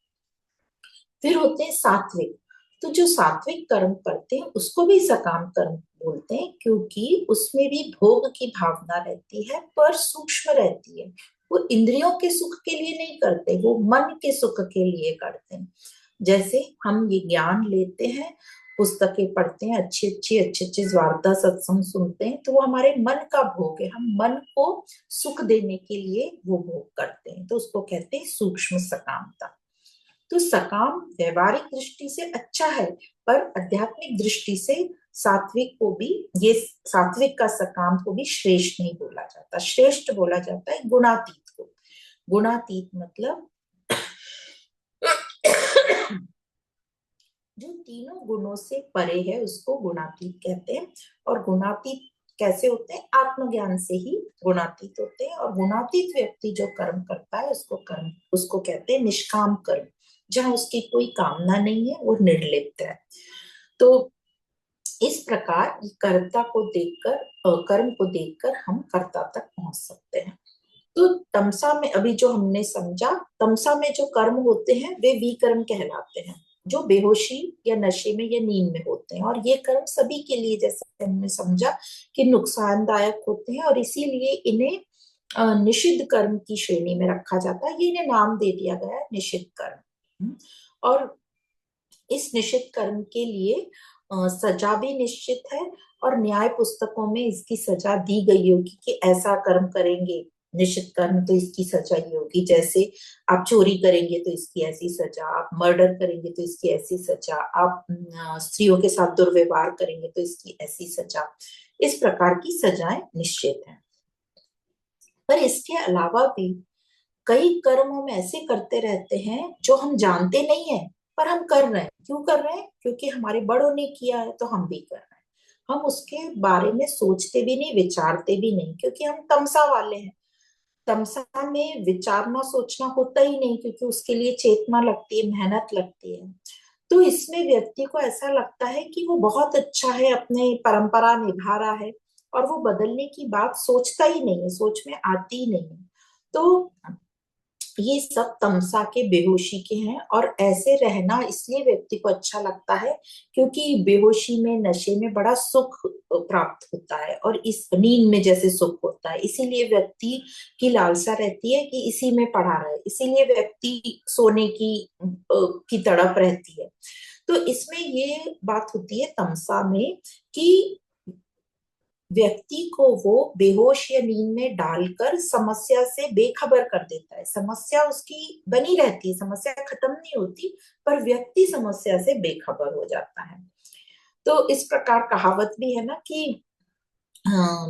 Speaker 1: फिर होते हैं सात्विक। तो जो सात्विक कर्म करते हैं उसको भी सकाम कर्म बोलते हैं, क्योंकि उसमें भी भोग की भावना रहती है पर सूक्ष्म रहती है। वो इंद्रियों के सुख के लिए नहीं करते, वो मन के सुख के लिए करते हैं। जैसे हम ये ज्ञान लेते हैं, पुस्तकें पढ़ते हैं, अच्छी अच्छी वार्ता सत्संग सुनते हैं, तो वो हमारे मन का भोग है, हम मन को सुख देने के लिए वो भोग करते हैं, तो उसको कहते हैं सूक्ष्म सकामता। तो सकाम व्यवहारिक दृष्टि से अच्छा है, पर आध्यात्मिक दृष्टि से सात्विक को भी, ये सात्विक का सकाम को भी श्रेष्ठ नहीं बोला जाता, श्रेष्ठ बोला जाता है गुणातीत को। गुणातीत मतलब जो तीनों गुणों से परे है उसको गुणातीत कहते हैं। और गुणातीत कैसे होते हैं, आत्मज्ञान से ही गुणातीत होते हैं। और गुणातीत व्यक्ति जो कर्म करता है उसको कहते हैं निष्काम कर्म, जहां उसकी कोई कामना नहीं है, वो निर्लिप्त है। तो इस प्रकार कर्ता को देखकर, कर्म को देखकर हम कर्ता तक पहुंच सकते हैं। तो तमसा में अभी जो हमने समझा, तमसा में जो कर्म होते हैं वे विकर्म कहलाते हैं, जो बेहोशी या नशे में या नींद में होते हैं। और ये कर्म सभी के लिए, जैसे हमने समझा, कि नुकसानदायक होते हैं और इसीलिए इन्हें निषिद्ध कर्म की श्रेणी में रखा जाता है। ये इन्हें नाम दे दिया गया है निषिद्ध कर्म। और इस निषिद्ध कर्म के लिए सजा भी निश्चित है, और न्याय पुस्तकों में इसकी सजा दी गई होगी कि ऐसा कर्म करेंगे निश्चित कर्म तो इसकी सजा ये होगी। जैसे आप चोरी करेंगे तो इसकी ऐसी सजा, आप मर्डर करेंगे तो इसकी ऐसी सजा, आप स्त्रियों के साथ दुर्व्यवहार करेंगे तो इसकी ऐसी सजा। इस प्रकार की सजाएं निश्चित हैं। पर इसके अलावा भी कई कर्म हम ऐसे करते रहते हैं जो हम जानते नहीं है, पर हम कर रहे हैं। क्यों कर रहे हैं? क्योंकि हमारे बड़ों ने किया है तो हम भी कर रहे हैं। हम उसके बारे में सोचते भी नहीं, विचारते भी नहीं, क्योंकि हम तमसा वाले हैं। तमसा में विचारना सोचना होता ही नहीं, क्योंकि उसके लिए चेतना लगती है, मेहनत लगती है। तो इसमें व्यक्ति को ऐसा लगता है कि वो बहुत अच्छा है, अपने परंपरा निभा रहा है, और वो बदलने की बात सोचता ही नहीं है, सोच में आती ही नहीं है। तो ये सब तमसा के, बेहोशी के हैं। और ऐसे रहना इसलिए व्यक्ति को अच्छा लगता है क्योंकि बेहोशी में, नशे में बड़ा सुख प्राप्त होता है, और इस नींद में जैसे सुख होता है, इसीलिए व्यक्ति की लालसा रहती है कि इसी में पड़ा रहे, इसीलिए व्यक्ति सोने की तड़प रहती है। तो इसमें ये बात होती है तमसा में कि व्यक्ति को वो बेहोश या नींद में डालकर समस्या से बेखबर कर देता है। समस्या उसकी बनी रहती है, समस्या खत्म नहीं होती, पर व्यक्ति समस्या से बेखबर हो जाता है। तो इस प्रकार कहावत भी है ना कि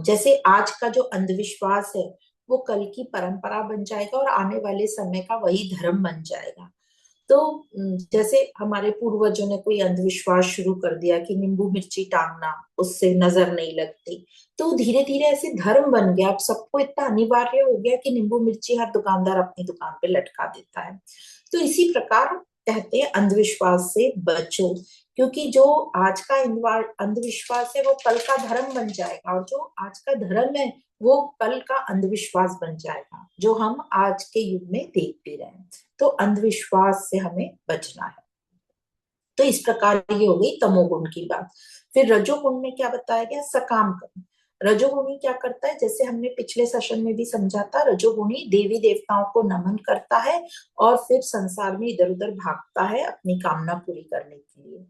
Speaker 1: जैसे आज का जो अंधविश्वास है वो कल की परंपरा बन जाएगा और आने वाले समय का वही धर्म बन जाएगा। तो जैसे हमारे पूर्वजों ने कोई अंधविश्वास शुरू कर दिया कि नींबू मिर्ची टांगना, उससे नजर नहीं लगती, तो धीरे धीरे ऐसे धर्म बन गया। अब सबको इतना अनिवार्य हो गया कि नींबू मिर्ची हर दुकानदार अपनी दुकान पे लटका देता है। तो इसी प्रकार कहते हैं अंधविश्वास से बचो, क्योंकि जो आज का अंधविश्वास है वो कल का धर्म बन जाएगा, और जो आज का धर्म है वो कल का अंधविश्वास बन जाएगा, जो हम आज के युग में देख भी रहे हैं। तो अंधविश्वास से हमें बचना है। तो इस प्रकार ये हो गई तमोगुण की बात। फिर रजोगुण में क्या बताया गया? सकाम कर्म। रजोगुणी क्या करता है? जैसे हमने पिछले सेशन में भी समझा था, रजोगुणी देवी देवताओं को नमन करता है और फिर संसार में इधर उधर भागता है अपनी कामना पूरी करने के लिए।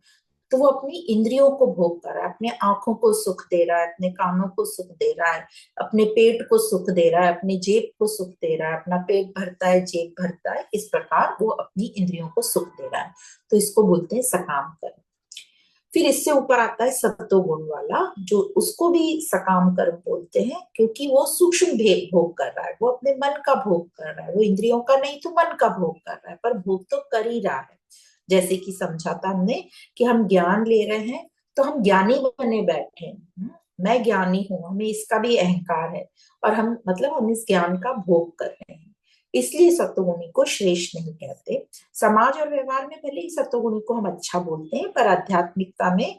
Speaker 1: तो वो अपनी इंद्रियों को भोग कर रहा है, अपने आंखों को सुख दे रहा है, अपने कानों को सुख दे रहा है, अपने पेट को सुख दे रहा है, अपनी जेब को सुख दे रहा है, अपना पेट भरता है, जेब भरता है, इस प्रकार वो अपनी इंद्रियों को सुख दे रहा है। तो इसको बोलते हैं सकाम कर्म। फिर इससे ऊपर आता है सत्वगुण वाला, जो उसको भी सकाम कर्म बोलते हैं, क्योंकि वो सूक्ष्म भेद भोग कर रहा है, वो अपने मन का भोग कर रहा है, वो इंद्रियों का नहीं तो मन का भोग कर रहा है, पर भोग तो कर ही रहा है। जैसे कि समझा था हमने कि हम ज्ञान ले रहे हैं, तो हम ज्ञानी बने बैठे हैं। मैं ज्ञानी हूं, हमें इसका भी अहंकार है, और हम मतलब हम इस ज्ञान का भोग कर रहे हैं। इसलिए सत्वगुणी को श्रेष्ठ नहीं कहते। समाज और व्यवहार में भले ही सत्वगुणी को हम अच्छा बोलते हैं, पर आध्यात्मिकता में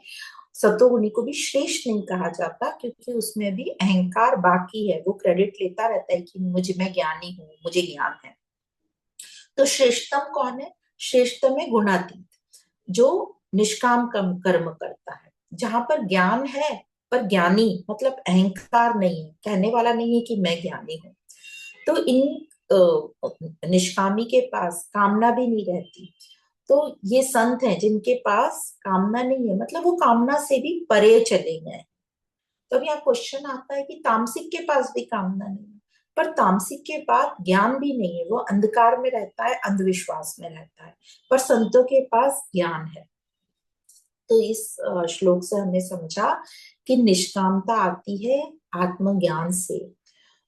Speaker 1: सत्वगुणी को भी श्रेष्ठ नहीं कहा जाता, क्योंकि उसमें भी अहंकार बाकी है। वो क्रेडिट लेता रहता है कि मैं ज्ञानी हूँ, मुझे ज्ञान है। तो श्रेष्ठतम कौन है? श्रेष्ठतम है गुणातीत, जो निष्काम कर्म करता है, जहां पर ज्ञान है पर ज्ञानी मतलब अहंकार नहीं है, कहने वाला नहीं है कि मैं ज्ञानी हूं। तो इन निष्कामी के पास कामना भी नहीं रहती। तो ये संत हैं जिनके पास कामना नहीं है, मतलब वो कामना से भी परे चले गए। तो अब यहाँ क्वेश्चन आता है कि तामसिक के पास भी कामना नहीं है, पर तामसिक के पास ज्ञान भी नहीं है, वो अंधकार में रहता है, अंधविश्वास में रहता है, पर संतों के पास ज्ञान है। तो इस श्लोक से हमने समझा कि निष्कामता आती है आत्मज्ञान से,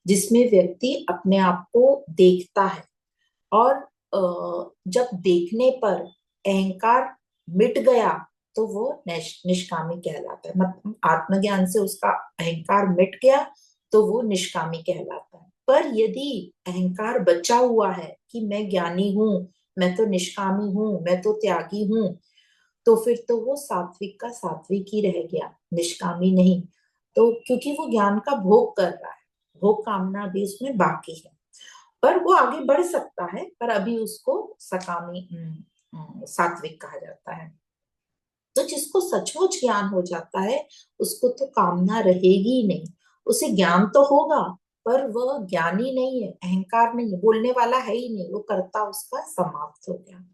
Speaker 1: जिसमें व्यक्ति अपने आप को देखता है, और जब देखने पर अहंकार मिट गया तो वो निष्कामी कहलाता है। मतलब आत्मज्ञान से उसका अहंकार मिट गया तो वो निष्कामी कहलाता है। पर यदि अहंकार बचा हुआ है कि मैं ज्ञानी हूं, मैं तो निष्कामी हूं, मैं तो त्यागी हूं, तो फिर तो वो सात्विक का सात्विक ही रह गया, निष्कामी नहीं। तो क्योंकि वो ज्ञान का भोग कर रहा है, भोग कामना भी उसमें बाकी है, पर वो आगे बढ़ सकता है, पर अभी उसको सकामी सात्विक कहा जाता है। तो जिसको सचमुच ज्ञान हो जाता है उसको तो कामना रहेगी ही नहीं। उसे ज्ञान तो होगा, पर वह ज्ञानी नहीं है, अहंकार नहीं है, बोलने वाला है ही नहीं, वो कर्ता उसका समाप्त हो गया।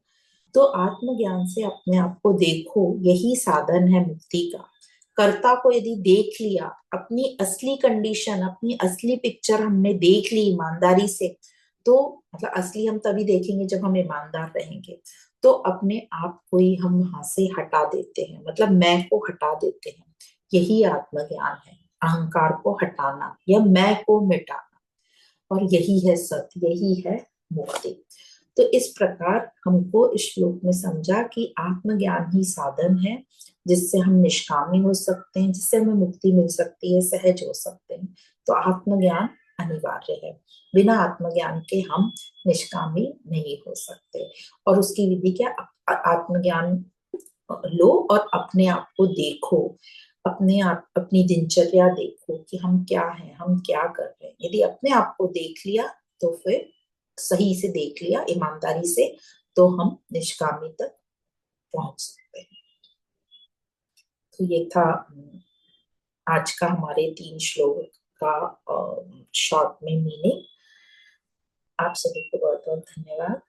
Speaker 1: तो आत्मज्ञान से अपने आप को देखो, यही साधन है मुक्ति का। कर्ता को यदि देख लिया, अपनी असली कंडीशन, अपनी असली पिक्चर हमने देख ली ईमानदारी से, तो मतलब असली हम तभी देखेंगे जब हम ईमानदार रहेंगे। तो अपने आप को ही हम वहां से हटा देते हैं, मतलब मैं को हटा देते हैं। यही आत्मज्ञान है, अहंकार को हटाना या मैं को मिटाना, और यही है सत्य, यही है मुक्ति। तो इस प्रकार हमको इस श्लोक में समझा कि आत्मज्ञान ही साधन है, जिससे हम निष्कामी हो सकते हैं, जिससे हमें मुक्ति मिल सकती है, सहज हो सकते हैं। तो आत्मज्ञान अनिवार्य है, बिना आत्मज्ञान के हम निष्कामी नहीं हो सकते। और उसकी विधि क्या? आत्मज्ञान लो और अपने आप को देखो, अपने आप अपनी दिनचर्या देखो कि हम क्या हैं, हम क्या कर रहे हैं। यदि अपने आप को देख लिया तो फिर सही से देख लिया, ईमानदारी से, तो हम निष्कामी तक पहुंच सकते हैं। तो ये था आज का हमारे 3 श्लोक का शॉर्ट में मीनिंग। आप सभी को बहुत बहुत धन्यवाद।